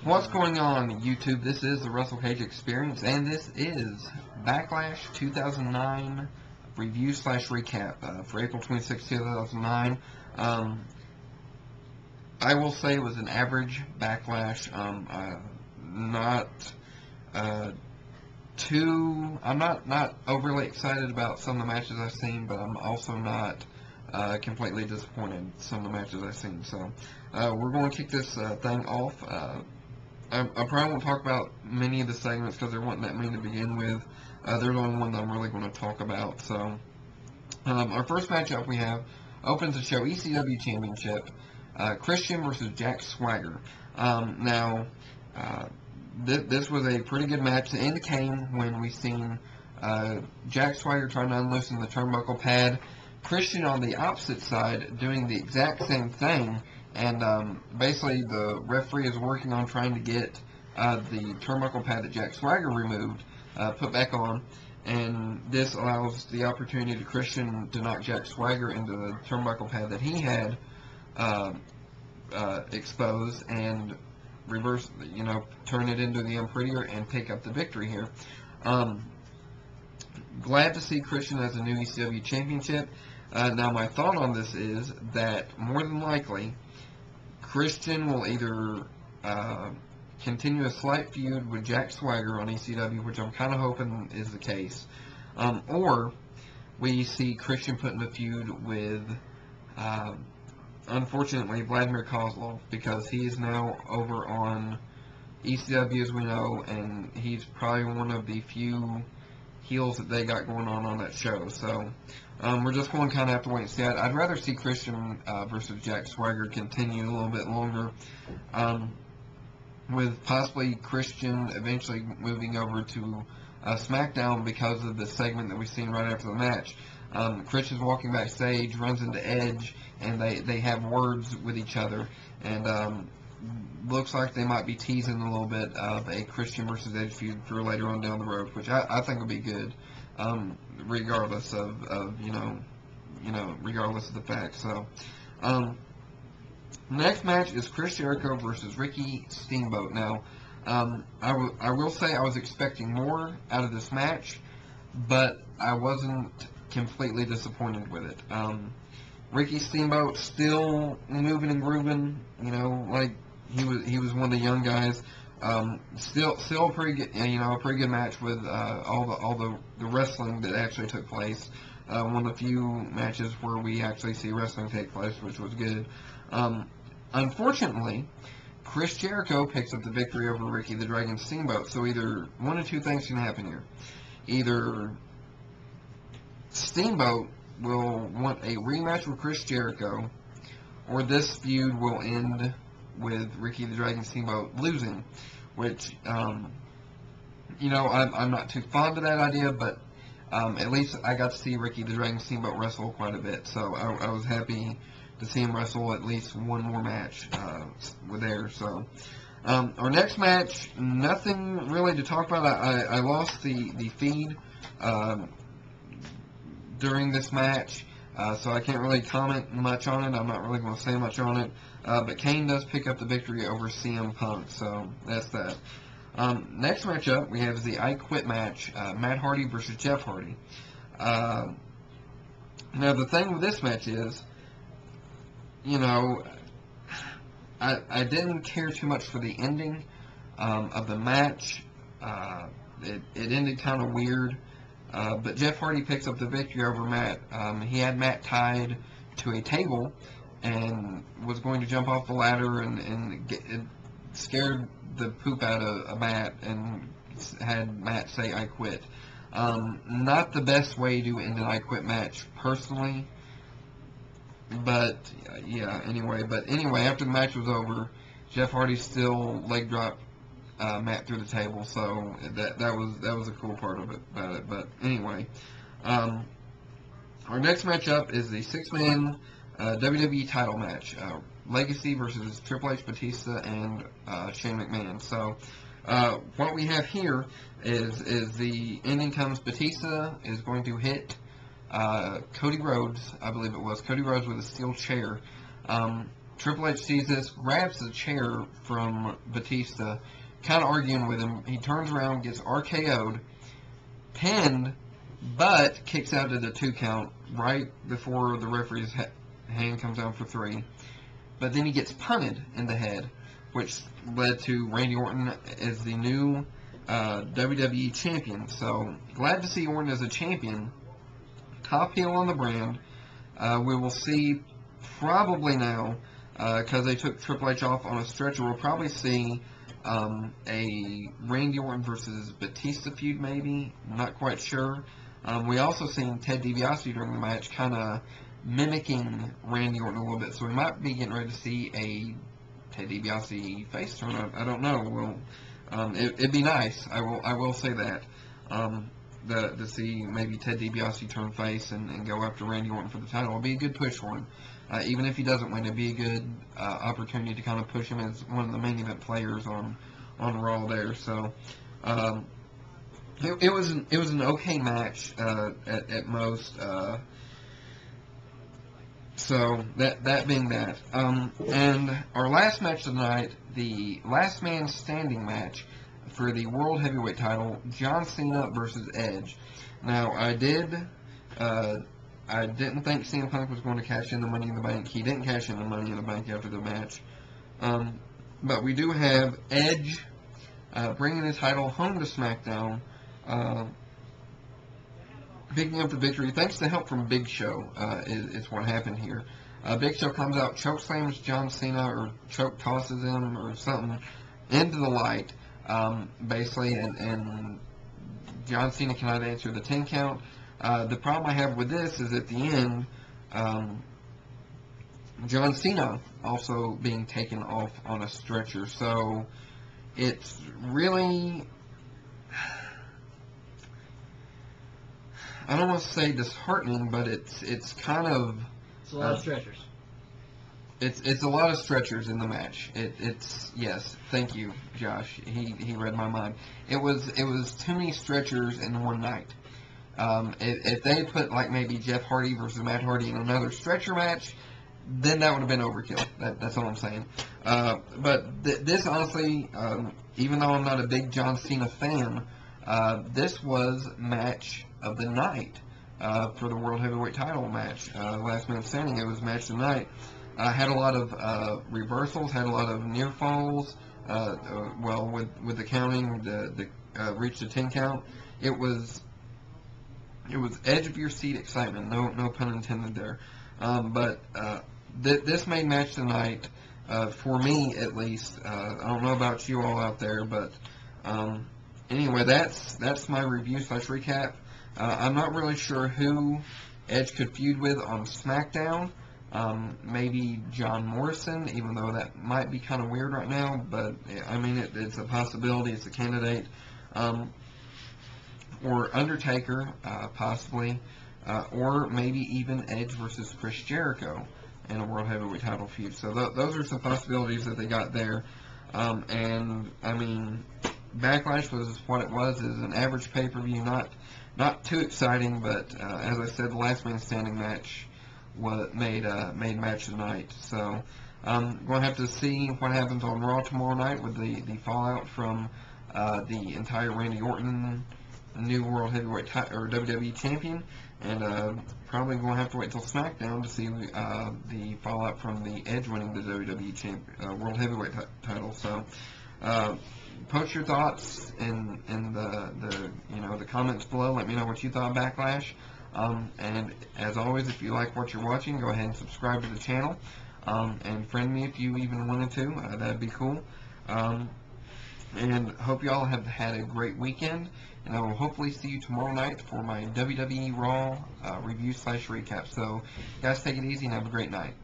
What's going on, YouTube? This is the Russell Cage Experience, and this is Backlash 2009 review slash recap for April 26, 2009. Um, I will say it was an average Backlash. Not uh, I'm not overly excited about some of the matches I've seen, but I'm also not completely disappointed in some of the matches I've seen. So we're going to kick this thing off. I probably won't talk about many of the segments because there weren't that many to begin with. There's only one that I'm really going to talk about. So, our first matchup we have opens the show ECW Championship, Christian versus Jack Swagger. Now, uh, this was a pretty good match. The end came when we seen Jack Swagger trying to unloosen the turnbuckle pad. Christian on the opposite side doing the exact same thing, and basically the referee is working on trying to get the turnbuckle pad that Jack Swagger removed put back on, and this allows the opportunity to Christian to knock Jack Swagger into the turnbuckle pad that he had uh, exposed and reverse, turn it into the Unprettier and pick up the victory here. Um, Glad to see Christian as a new ECW championship. Now, my thought on this is that more than likely, Christian will either continue a slight feud with Jack Swagger on ECW, which I'm kind of hoping is the case, or we see Christian put in a feud with, uh, unfortunately, Vladimir Kozlov, because he is now over on ECW, as we know, and he's probably one of the few heels that they got going on that show. So we're just going to kind of have to wait and see. I'd rather see Christian versus Jack Swagger continue a little bit longer, with possibly Christian eventually moving over to SmackDown because of the segment that we've seen right after the match. Christian's walking backstage, runs into Edge, and they have words with each other, and looks like they might be teasing a little bit of a Christian versus Edge feud for later on down the road, which I think would be good, regardless of regardless of the fact. So, next match is Chris Jericho versus Ricky Steamboat. Now, I will say I was expecting more out of this match, but I wasn't completely disappointed with it. Ricky Steamboat still moving and grooving, like he was one of the young guys. Still a pretty good, a pretty good match with all the wrestling that actually took place. One of the few matches where we actually see wrestling take place, which was good. Unfortunately, Chris Jericho picks up the victory over Ricky the Dragon Steamboat. So either one of two things can happen here. Either Steamboat will want a rematch with Chris Jericho, or this feud will end with Ricky the Dragon Steamboat losing, which, I'm not too fond of that idea, but at least I got to see Ricky the Dragon Steamboat wrestle quite a bit, so I was happy to see him wrestle at least one more match with there. So our next match, nothing really to talk about. I lost the feed during this match, so I can't really comment much on it. I'm not really going to say much on it. But Kane does pick up the victory over CM Punk, so that's that. Next matchup we have is the I Quit match, Matt Hardy versus Jeff Hardy. Now the thing with this match is, I didn't care too much for the ending of the match. It ended kind of weird. But Jeff Hardy picks up the victory over Matt. He had Matt tied to a table and was going to jump off the ladder and it scared the poop out of Matt and had Matt say, "I quit." Not the best way to end an I Quit match, personally. But, anyway, after the match was over, Jeff Hardy still leg dropped Matt through the table, so that was a cool part of it about it. But anyway, our next matchup is the six-man WWE title match, Legacy versus Triple H, Batista, and Shane McMahon. So what we have here is the ending comes. Batista is going to hit Cody Rhodes, I believe it was Cody Rhodes, with a steel chair. Triple H sees this, grabs the chair from Batista, kind of arguing with him. He turns around, gets RKO'd, pinned, but kicks out at a 2 count right before the referee's hand comes down for 3. But then he gets punted in the head, which led to Randy Orton as the new WWE champion. So glad to see Orton as a champion. Top heel on the brand. We will see probably now, because they took Triple H off on a stretcher, we'll probably see a Randy Orton versus Batista feud maybe. I'm not quite sure. We also seen Ted DiBiase during the match kind of mimicking Randy Orton a little bit, so we might be getting ready to see a Ted DiBiase face turn. I don't know. It'd be nice. I will say that. To see maybe Ted DiBiase turn face and go after Randy Orton for the title. It'll be a good push for him. Even if he doesn't win, it'd be a good opportunity to kind of push him as one of the main event players on Raw there. So it was an okay match at most. So that being that, and our last match of the night, the last man standing match for the World Heavyweight title, John Cena versus Edge. Now, I didn't think CM Punk was going to cash in the Money in the Bank. He didn't cash in the Money in the Bank after the match. But we do have Edge bringing the title home to SmackDown, picking up the victory thanks to help from Big Show. Is what happened here. Big Show comes out, choke slams John Cena, or choke tosses him, or something into the light. Basically, and John Cena cannot answer the 10 count. The problem I have with this is at the end, John Cena also being taken off on a stretcher. So it's really, I don't want to say disheartening, but it's kind of, it's a lot of stretchers. It's a lot of stretchers in the match. It's yes, thank you, Josh. He read my mind. It was too many stretchers in one night. If they put like maybe Jeff Hardy versus Matt Hardy in another stretcher match, then that would have been overkill. That's all I'm saying. But this honestly, even though I'm not a big John Cena fan, this was match of the night for the World Heavyweight title match. Last man standing. It was match of the night. Had a lot of reversals, had a lot of near falls. Well, with the counting, the reached the 10 count. It was edge of your seat excitement. No pun intended there. But this main match tonight, for me at least, I don't know about you all out there, but anyway, that's my review / recap. I'm not really sure who Edge could feud with on SmackDown. Maybe John Morrison, even though that might be kind of weird right now, but I mean, it's a possibility, it's a candidate. Or Undertaker, possibly, or maybe even Edge versus Chris Jericho in a World Heavyweight title feud. So those are some possibilities that they got there. And I mean, Backlash was what it was, is an average pay-per-view, not too exciting, but as I said, the last man standing match made match of the night. So I'm going to have to see what happens on Raw tomorrow night with the fallout from the entire Randy Orton new World Heavyweight or WWE champion, and probably going to have to wait till SmackDown to see the fallout from the Edge winning the WWE World Heavyweight title. So post your thoughts in the comments below. Let me know what you thought of Backlash. And as always, if you like what you're watching, go ahead and subscribe to the channel, and friend me if you even wanted to. That'd be cool. And hope you all have had a great weekend, and I will hopefully see you tomorrow night for my WWE Raw review / recap. So, guys, take it easy and have a great night.